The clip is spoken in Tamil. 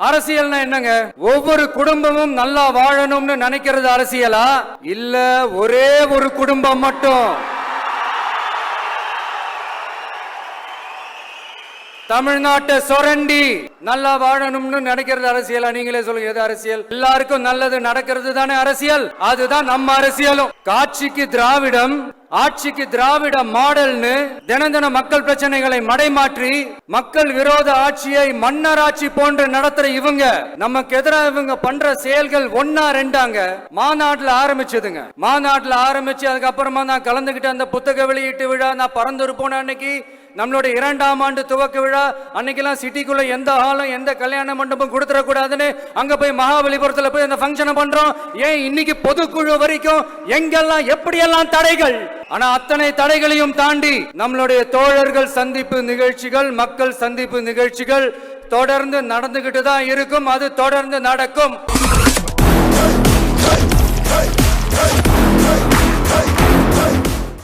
அரசியல்னா என்னங்க? ஒவ்வொரு குடும்பமும் நல்லா வாழணும்னு நினைக்கிறது அரசியலா? இல்ல ஒரே ஒரு குடும்பம் மட்டும் தமிழ்நாட்டை சுரண்டி நல்லா வாழணும்னு நினைக்கிறது அரசியலா? நீங்களே சொல்லுங்க, எது அரசியல்? எல்லாருக்கும் நல்லது நடக்கிறது தானே அரசியல். அதுதான் நம்ம அரசியலும். காட்சிக்கு திராவிடம், ஆட்சிக்கு திராவிட மாடல்னு தினம் தினம் மக்கள் பிரச்சனைகளை மடைமாற்றி மக்கள் விரோத ஆட்சியை மன்னராட்சி போன்று நடத்துற இவங்க நமக்கு எதிராக இவங்க பண்ற செயல்கள் ஒன்னா ரெண்டாங்க. மாநாட்டுல ஆரம்பிச்சதுங்க. மாநாட்டுல ஆரம்பிச்சு அதுக்கப்புறமா நான் கலந்துகிட்ட அந்த புத்தக வெளியீட்டு விழா, நான் பறந்துரு போன அன்னைக்கு நம்மளுடைய 2ஆம் ஆண்டு துவக்க விழா அன்னைக்கெல்லாம் சிட்டிக்குள்ள எந்த ஹாலும் எந்த கல்யாண மண்டபம் கொடுத்துட கூடாதுன்னு அங்க போய் மகாபலிபுரத்துல போய் அந்த ஃபங்க்ஷனை பண்றோம். ஏன் இன்னைக்கு பொதுக்குழு வரைக்கும் எங்கெல்லாம் எப்படியெல்லாம் தடைகள். ஆனா அத்தனை தடைகளையும் தாண்டி நம்மளுடைய தோழர்கள் சந்திப்பு நிகழ்ச்சிகள், மக்கள் சந்திப்பு நிகழ்ச்சிகள் தொடர்ந்து நடந்துகிட்டு தான் இருக்கும். அது தொடர்ந்து நடக்கும்.